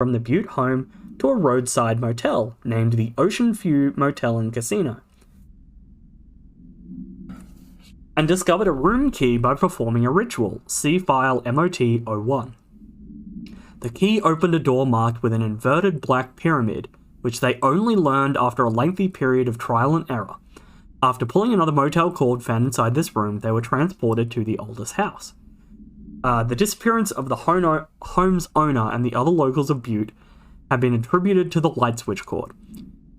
from the Butte home to a roadside motel named the Ocean View Motel and Casino, and discovered a room key by performing a ritual. See file MOT-01. The key opened a door marked with an inverted black pyramid, which they only learned after a lengthy period of trial and error. After pulling another motel cord found inside this room, they were transported to the oldest house. The disappearance of the home's owner and the other locals of Butte have been attributed to the light switch cord.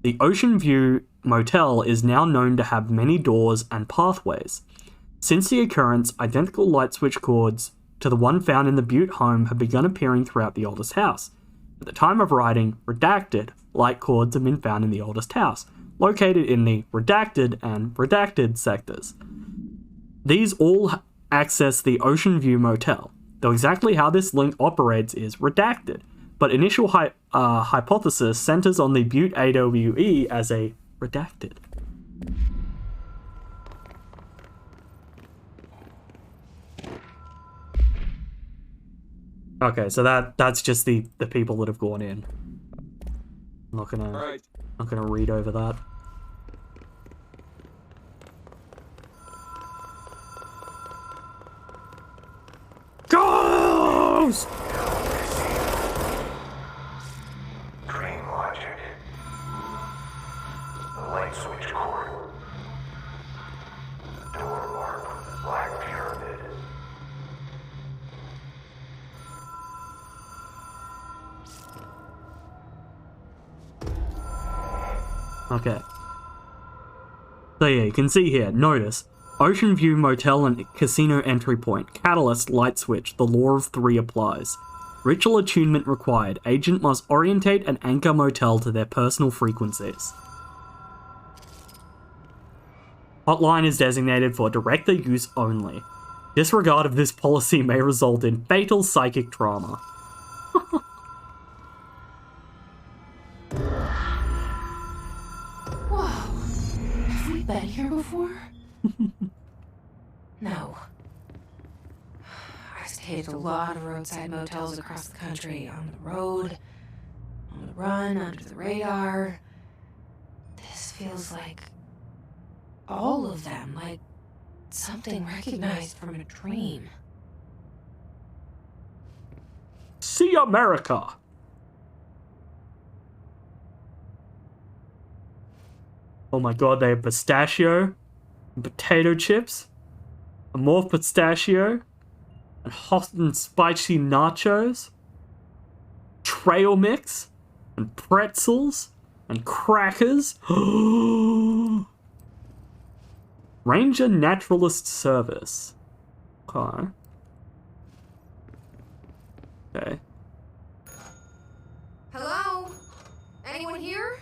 The Ocean View Motel is now known to have many doors and pathways. Since the occurrence, identical light switch cords to the one found in the Butte home have begun appearing throughout the oldest house. At the time of writing, redacted light cords have been found in the oldest house, located in the redacted and redacted sectors. These all access the Ocean View Motel, though exactly how this link operates is redacted, but initial hypothesis centers on the Butte AWE as a redacted. Okay, so that's just the people that have gone in. I'm not gonna read over that. Ghost! Dream logic. The light switch cord. Door marked with the black pyramid. Okay. So yeah, you can see here, notice, Ocean View Motel and Casino entry point, catalyst, light switch, the law of three applies. Ritual attunement required, agent must orientate and anchor motel to their personal frequencies. Hotline is designated for director use only. Disregard of this policy may result in fatal psychic trauma. Been here before? No. I stayed at a lot of roadside motels across the country, on the road, on the run, under the radar. This feels like all of them, like something recognized from a dream. See America! Oh my god, they have pistachio, and potato chips, and more pistachio, and hot and spicy nachos, trail mix, and pretzels, and crackers. Ranger Naturalist Service. Okay. Okay. Hello? Anyone here?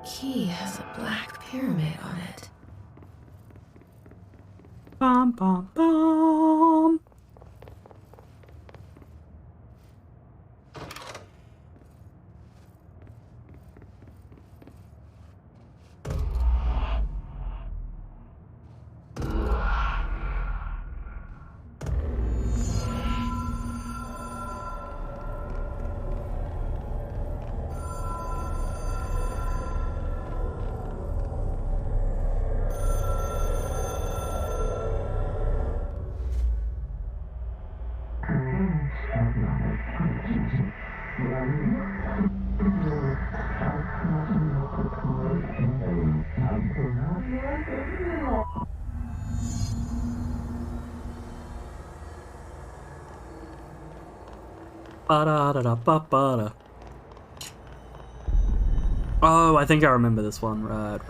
Key has a black pyramid on it. Bum bum bum. Ba-da-da-da-ba-ba-da. Oh, I think I remember this one. Right.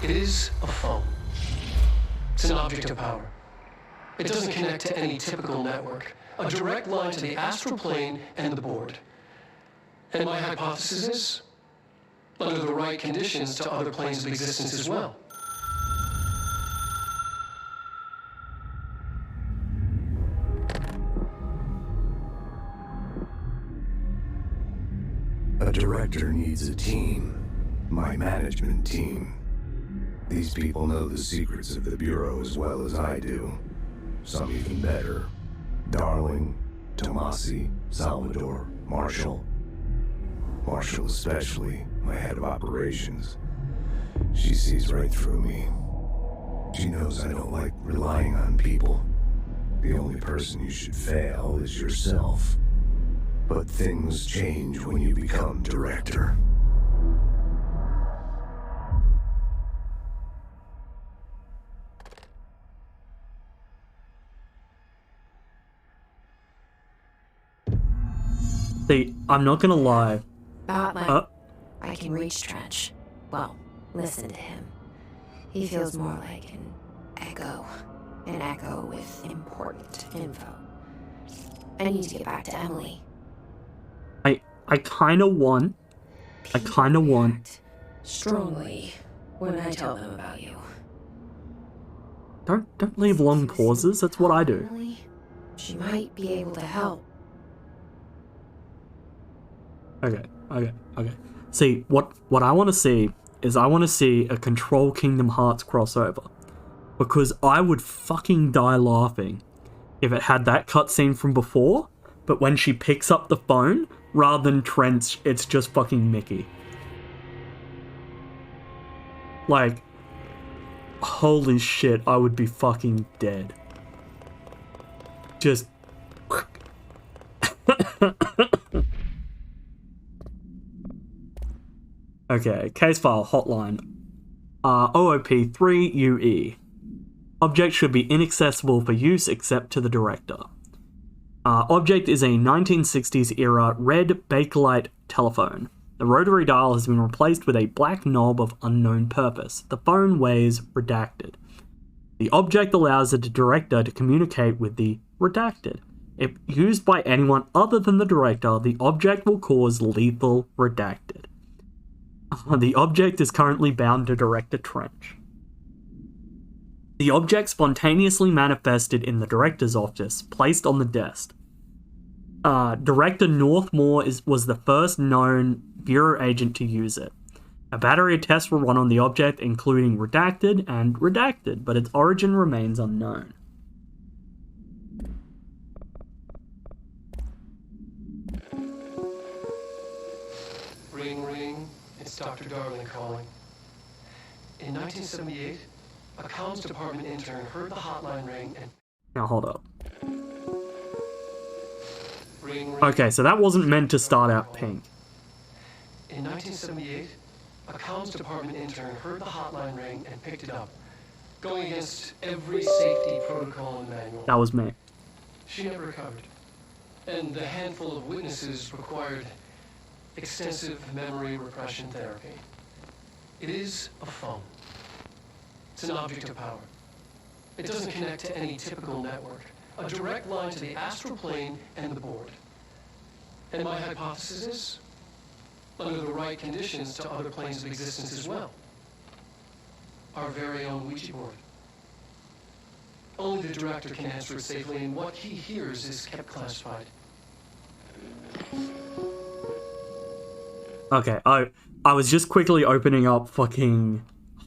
It is a phone. It's an object of power. It doesn't connect to any typical network. A direct line to the astral plane and the board. And my hypothesis is, under the right conditions, to other planes of existence as well. A director needs a team. My management team. These people know the secrets of the Bureau as well as I do. Some even better. Darling, Tomasi, Salvador, Marshall. Marshall especially, my head of operations. She sees right through me. She knows I don't like relying on people. The only person you should fail is yourself. But things change when you become director. See, I'm not gonna lie. I can reach Trench. Well, listen to him. He feels more like an echo with important info. I need to get back to Emily. I kinda want. React strongly when I tell them about you. Don't leave long pauses. That's what I do. Emily, she might be able to help. Okay. See, what I want to see is I want to see a Control Kingdom Hearts crossover. Because I would fucking die laughing if it had that cutscene from before, but when she picks up the phone, rather than Trent, it's just fucking Mickey. Like, holy shit, I would be fucking dead. Just... Okay, case file hotline. OOP3UE. Object should be inaccessible for use except to the director. Object is a 1960s era red Bakelite telephone. The rotary dial has been replaced with a black knob of unknown purpose. The phone weighs redacted. The object allows the director to communicate with the redacted. If used by anyone other than the director, the object will cause lethal redacted. The object is currently bound to Director Trench. The object spontaneously manifested in the director's office, placed on the desk. Director Northmore was the first known Bureau agent to use it. A battery of tests were run on the object, including redacted and redacted, but its origin remains unknown. Ring, ring. It's Dr. Darling calling. In 1978, a comms department intern heard the hotline ring and... Now hold up. Ring, ring. Okay, so that wasn't meant to start out pink. In 1978, a comms department intern heard the hotline ring and picked it up, going against every safety protocol and manual. That was me. She never recovered, and the handful of witnesses required extensive memory repression therapy. It is a phone. It's an object of power. It doesn't connect to any typical network. A direct line to the astral plane and the board. And my hypothesis is, under the right conditions, to other planes of existence as well. Our very own Ouija board. Only the director can answer it safely, and what he hears is kept classified. Okay, I was just quickly opening up fucking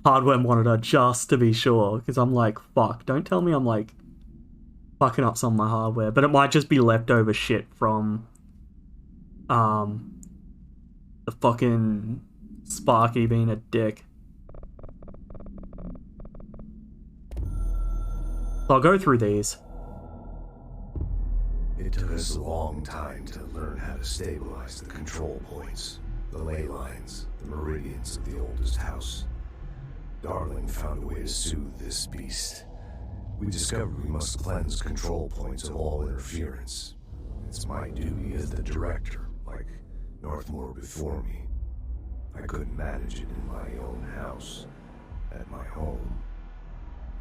hardware monitor just to be sure, because I'm like, fuck, don't tell me I'm like fucking up some of my hardware, but it might just be leftover shit from the fucking Sparky being a dick. So I'll go through these. It took us a long time to learn how to stabilize the control points, the ley lines, the meridians of the oldest house. Darling found a way to soothe this beast. We discovered we must cleanse control points of all interference. It's my duty as the director, like Northmore before me. I couldn't manage it in my own house, at my home.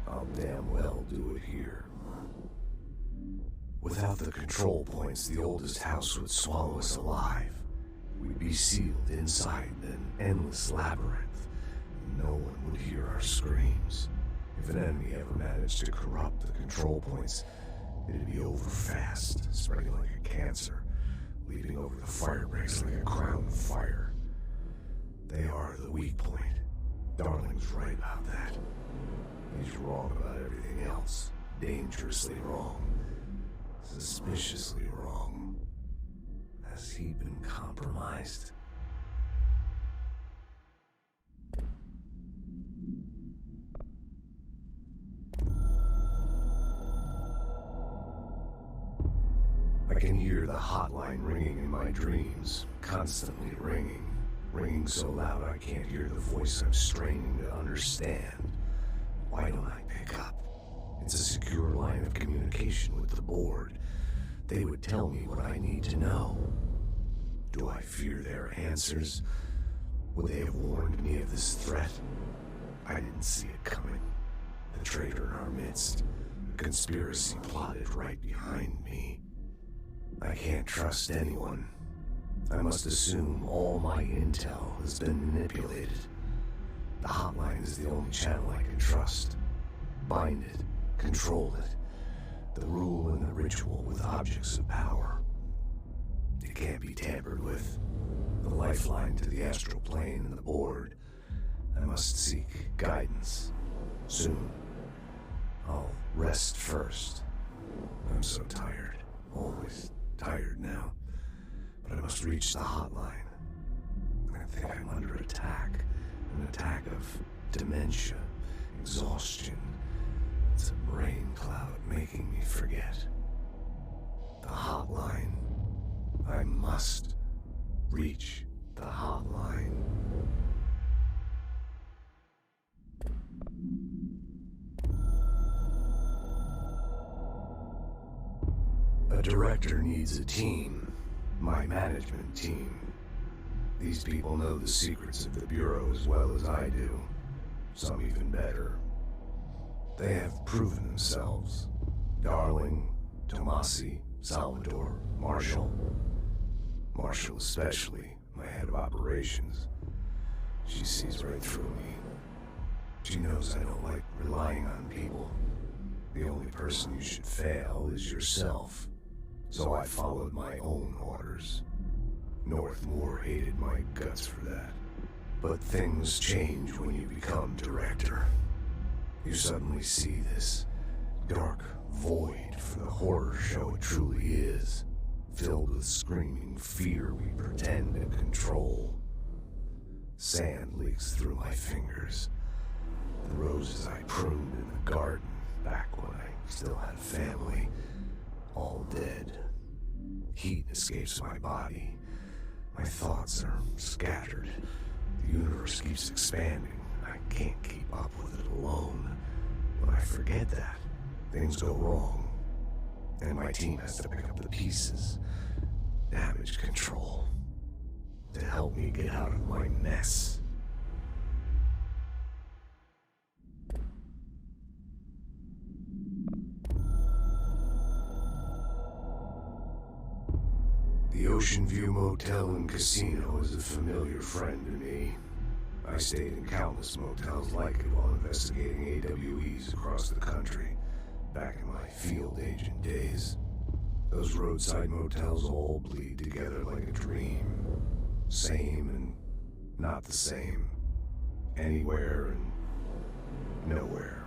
I'll damn well do it here. Without the control points, the oldest house would swallow us alive. We'd be sealed inside an endless labyrinth. No one would hear our screams. If an enemy ever managed to corrupt the control points, it'd be over fast, spreading like a cancer, leaping over the fire breaks like a crown of fire. They are the weak point. Darling's right about that. He's wrong about everything else. Dangerously wrong. Suspiciously wrong. Has he been compromised? I can hear the hotline ringing in my dreams, constantly ringing. Ringing so loud I can't hear the voice I'm straining to understand. Why don't I pick up? It's a secure line of communication with the board. They would tell me what I need to know. Do I fear their answers? Would they have warned me of this threat? I didn't see it coming. The traitor in our midst. A conspiracy plotted right behind me. I can't trust anyone. I must assume all my intel has been manipulated. The hotline is the only channel I can trust. Bind it, control it. The rule and the ritual with objects of power. It can't be tampered with. The lifeline to the astral plane and the board. I must seek guidance. Soon. I'll rest first. I'm so tired. Always tired now. But I must reach the hotline. I think I'm under attack. An attack of dementia, exhaustion. It's a brain cloud making me forget. The hotline. I must reach the hotline. A director needs a team. My management team. These people know the secrets of the Bureau as well as I do. Some even better. They have proven themselves. Darling, Tomasi, Salvador, Marshall. Marshall especially, my head of operations. She sees right through me. She knows I don't like relying on people. The only person you should fail is yourself. So I followed my own orders. Northmore hated my guts for that. But things change when you become director. You suddenly see this dark void for the horror show it truly is, filled with screaming fear we pretend to control. Sand leaks through my fingers. The roses I pruned in the garden back when I still had a family, all dead. Heat escapes my body. My thoughts are scattered. The universe keeps expanding. I can't keep up with it alone. When I forget that, things go wrong. And my team has to pick up the pieces. Damage control. To help me get out of my mess. The Ocean View Motel and Casino is a familiar friend to me. I stayed in countless motels like it while investigating AWEs across the country, back in my field agent days. Those roadside motels all bleed together like a dream. Same and not the same. Anywhere and nowhere.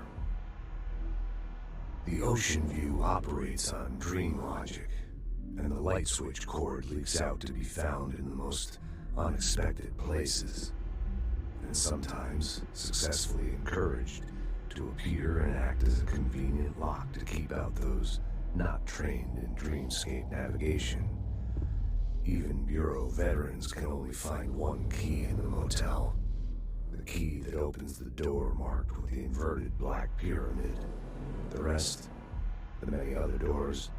The Ocean View operates on dream logic, and the light switch cord leaks out to be found in the most unexpected places, and sometimes successfully encouraged to appear and act as a convenient lock to keep out those not trained in dreamscape navigation. Even Bureau veterans can only find one key in the motel, the key that opens the door marked with the inverted black pyramid. The rest, the many other doors,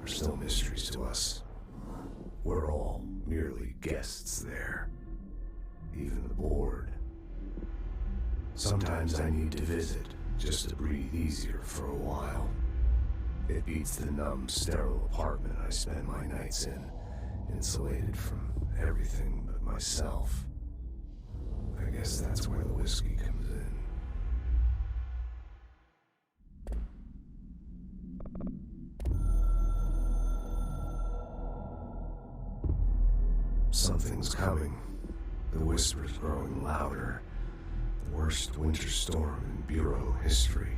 are still mysteries to us. We're all merely guests there. Even the board. Sometimes I need to visit, just to breathe easier for a while. It beats the numb, sterile apartment I spend my nights in, insulated from everything but myself. I guess that's where the whiskey comes in. Something's coming. The whisper's growing louder. The worst winter storm in Bureau history.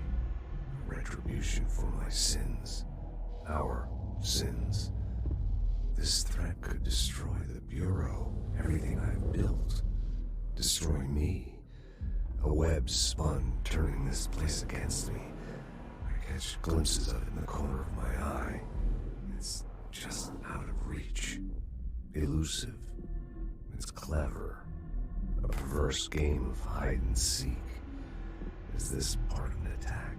Retribution for my sins. Our sins. This threat could destroy the Bureau, everything I've built. Destroy me. A web spun, turning this place against me. I catch glimpses of it in the corner of my eye. It's just out of reach. Elusive. It's clever. A perverse game of hide and seek. Is this part of an attack?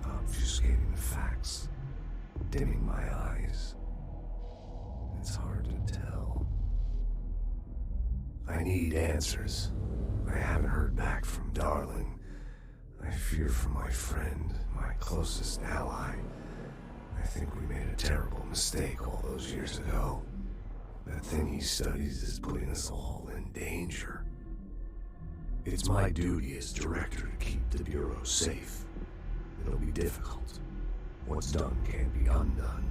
Obfuscating the facts. Dimming my eyes. It's hard to tell. I need answers. I haven't heard back from Darling. I fear for my friend, my closest ally. I think we made a terrible mistake all those years ago. That thing he studies is putting us all in danger. It's my duty as director to keep the Bureau safe. It'll be difficult. What's done can't be undone.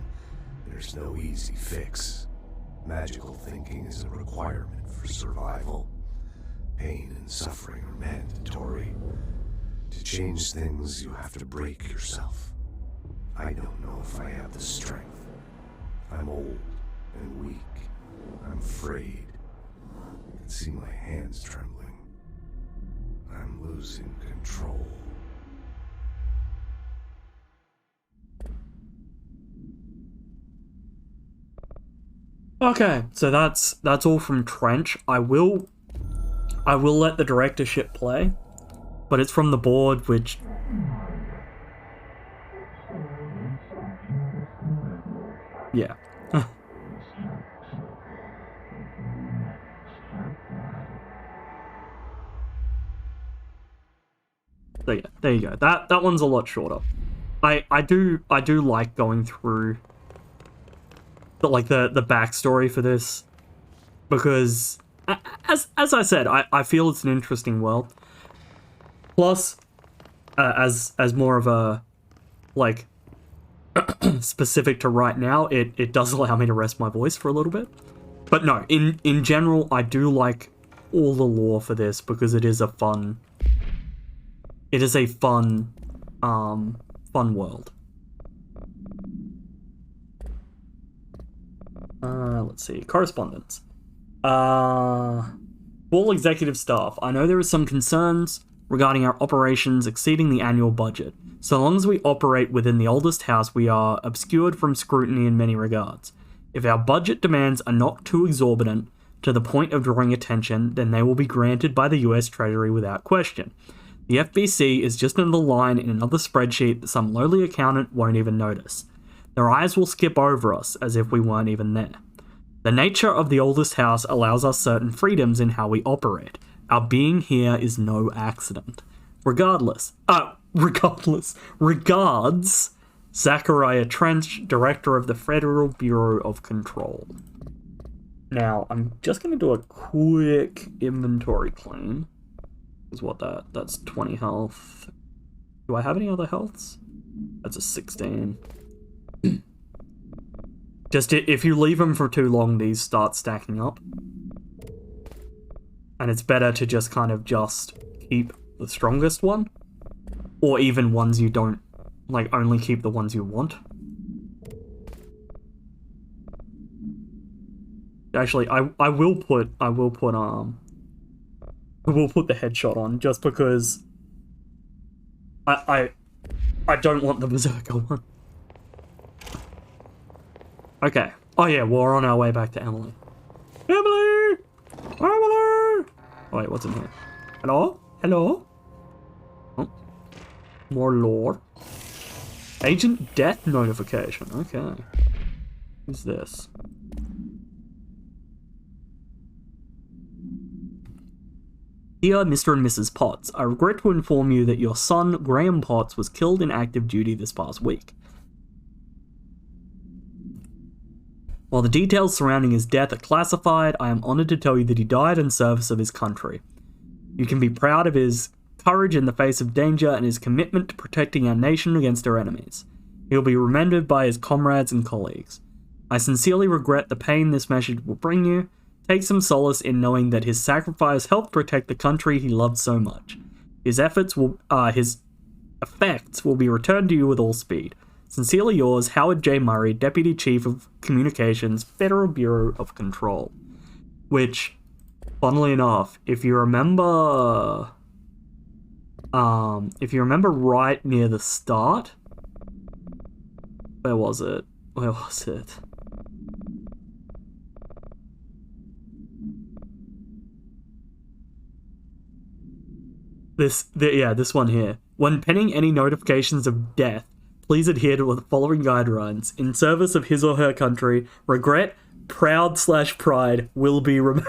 There's no easy fix. Magical thinking is a requirement for survival. Pain and suffering are mandatory. To change things, you have to break yourself. I don't know if I have the strength. I'm old and weak. I'm afraid. I can see my hands trembling. I'm losing control. Okay, so that's all from Trench. I will let the directorship play, but it's from the board, which yeah. So yeah, there you go. That one's a lot shorter. I do like going through the backstory for this, because as I said, I feel it's an interesting world. Plus, as more of a like specific to right now, it does allow me to rest my voice for a little bit. But no, in general, I do like all the lore for this because it is a fun world. Let's see. Correspondence. All executive staff. I know there is some concerns regarding our operations exceeding the annual budget. So long as we operate within the oldest house, we are obscured from scrutiny in many regards. If our budget demands are not too exorbitant to the point of drawing attention, then they will be granted by the US Treasury without question. The FBC is just another line in another spreadsheet that some lowly accountant won't even notice. Their eyes will skip over us as if we weren't even there. The nature of the oldest house allows us certain freedoms in how we operate. Our being here is no accident. Regards, Zachariah Trench, Director of the Federal Bureau of Control. Now, I'm just going to do a quick inventory clean. Is what that's 20 health. Do I have any other healths? That's a 16. Just if you leave them for too long, these start stacking up. And it's better to just kind of just keep the strongest one. Or even ones you don't, like, only keep the ones you want. Actually, I will put the headshot on just because I don't want the Berserker one. Okay. Oh yeah, we're on our way back to Emily. Emily! Emily! Oh, wait, what's in here? Hello? Hello? Oh. More lore. Agent death notification. Okay. Who's this? Dear Mr. and Mrs. Potts, I regret to inform you that your son, Graham Potts, was killed in active duty this past week. While the details surrounding his death are classified, I am honored to tell you that he died in service of his country. You can be proud of his courage in the face of danger and his commitment to protecting our nation against our enemies. He will be remembered by his comrades and colleagues. I sincerely regret the pain this message will bring you. Take some solace in knowing that his sacrifice helped protect the country he loved so much. His effects will be returned to you with all speed. Sincerely yours, Howard J. Murray, Deputy Chief of Communications, Federal Bureau of Control. Which, funnily enough, if you remember right near the start, where was it? This one here. When penning any notifications of death, please adhere to the following guidelines. In service of his or her country, regret, proud/pride will be remembered.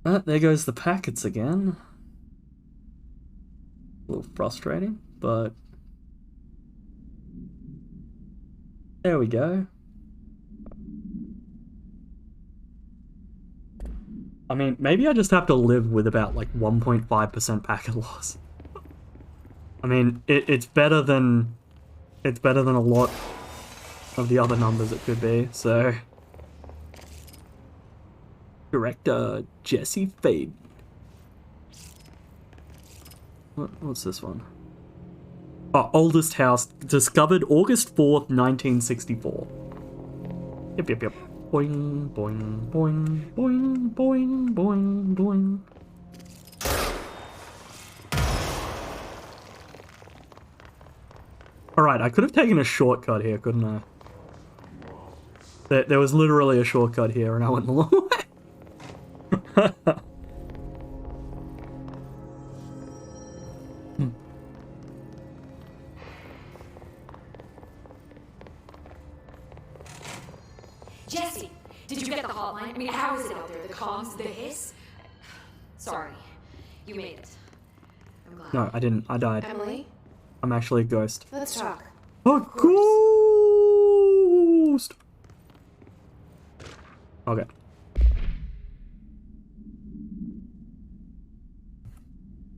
There goes the packets again. A little frustrating, but there we go. I mean, maybe I just have to live with about like 1.5% packet loss. I mean, it's better than a lot of the other numbers it could be. So, Director Jesse Faden. What's this one? Oh, oldest house discovered August 4th, 1964. Yep. Boing, boing, boing, boing, boing, boing, boing. Alright, I could have taken a shortcut here, couldn't I? There was literally a shortcut here, and I went the long way. Jesse, did you get the hotline? I mean, how is it out there? The comms, the hiss? Sorry, you made it. I'm glad. No, I didn't. I died. Emily, I'm actually a ghost. let's talk. A ghost! Okay.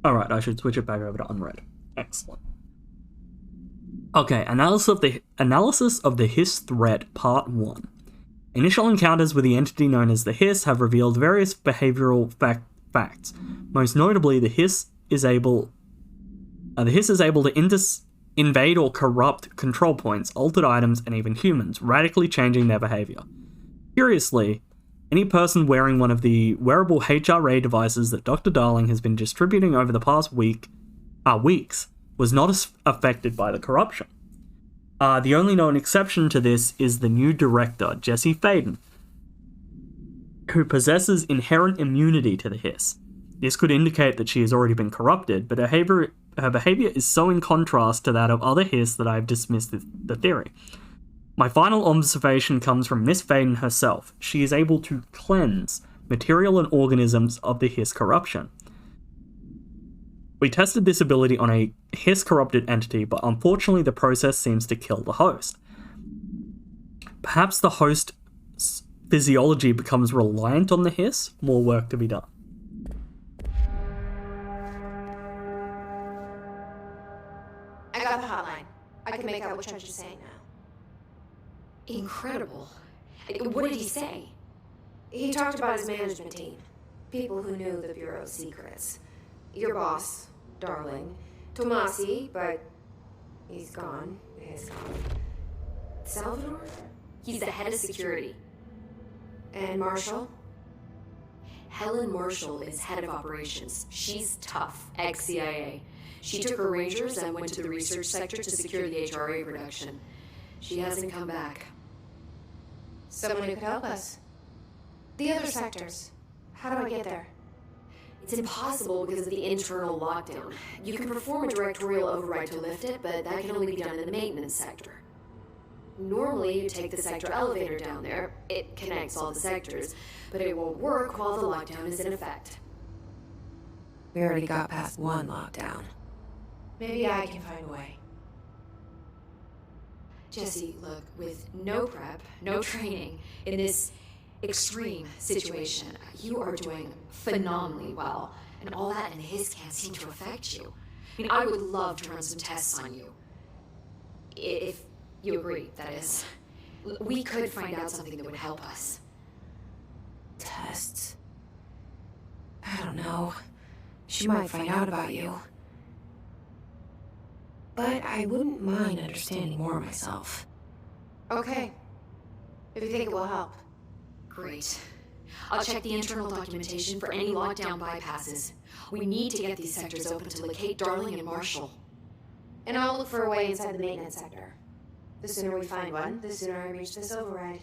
Alright, I should switch it back over to unread. Excellent. Okay, analysis of the Hiss threat, Part 1. Initial encounters with the entity known as the Hiss have revealed various behavioral facts. Most notably, the Hiss is able to invade or corrupt control points, altered items, and even humans, radically changing their behavior. Curiously, any person wearing one of the wearable HRA devices that Dr. Darling has been distributing over the past weeks was not affected by the corruption. The only known exception to this is the new director, Jesse Faden, who possesses inherent immunity to the Hiss. This could indicate that she has already been corrupted, but her behavior is so in contrast to that of other Hiss that I have dismissed the theory. My final observation comes from Miss Faden herself. She is able to cleanse material and organisms of the Hiss corruption. We tested this ability on a Hiss-corrupted entity, but unfortunately the process seems to kill the host. Perhaps the host's physiology becomes reliant on the Hiss? More work to be done. I got the hotline. I can make out what Trench is saying now. Incredible. What did he say? He talked about his management team. People who knew the Bureau's secrets. Your boss, Darling. Tomasi, but he's gone. He's gone. Salvador? He's the head of security. And Marshall? Helen Marshall is head of operations. She's tough, ex-CIA. She took her rangers and went to the research sector to secure the HRA production. She hasn't come back. Someone who could help us. The other sectors. How do I get there? It's impossible because of the internal lockdown. You can perform a directorial override to lift it, but that can only be done in the maintenance sector. Normally, you take the sector elevator down there. It connects all the sectors, but it won't work while the lockdown is in effect. We already got past one lockdown. Maybe I can find a way. Jesse, look, with no prep, no training, in this extreme situation, you are doing phenomenally well. And all that in his can't seem to affect you. I mean, I would love to run some tests on you. If you agree, that is. We could find out something that would help us. Tests? I don't know. She might find out about you. But I wouldn't mind understanding more myself. Okay. If you think it will help. Great. I'll check the internal documentation for any lockdown bypasses. We need to get these sectors open to locate Darling and Marshall. And I'll look for a way inside the maintenance sector. The sooner we find one, the sooner I reach this override.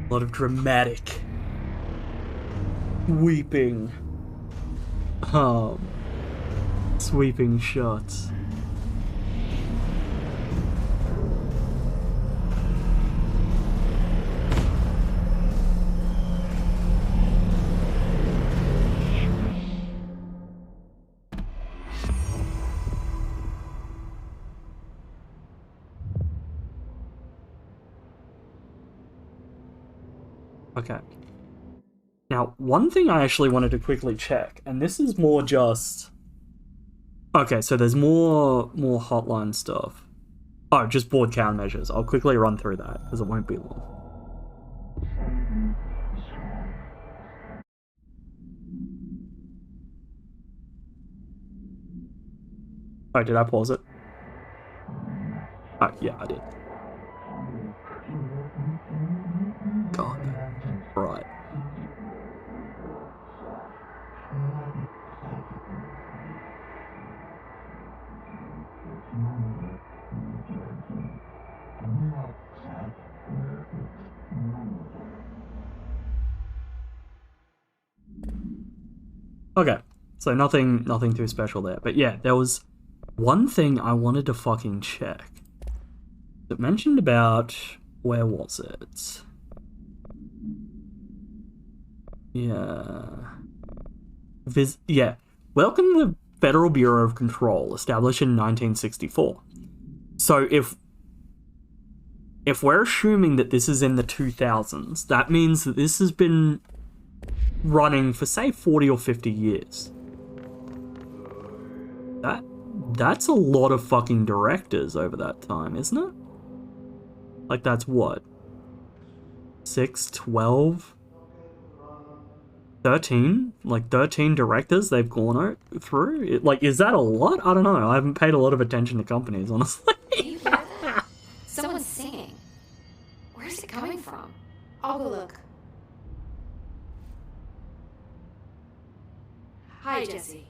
A lot of dramatic weeping, sweeping shots. Okay. Now, one thing I actually wanted to quickly check, and this is more just... Okay, so there's more hotline stuff. Oh, just board countermeasures. I'll quickly run through that, because it won't be long. Oh, did I pause it? Oh, yeah, I did. God. Right. Okay, so nothing too special there. But yeah, there was one thing I wanted to fucking check. It mentioned about... Where was it? Yeah. Welcome to the Federal Bureau of Control, established in 1964. So if we're assuming that this is in the 2000s, that means that this has been running for, say, 40 or 50 years. That's a lot of fucking directors over that time, isn't it? Like, that's what? 6, 12, 13? Like, 13 directors they've gone through? Like, is that a lot? I don't know. I haven't paid a lot of attention to companies, honestly. Do you hear that? Someone's singing. Where's it coming from? I'll go look. Hi, Jesse.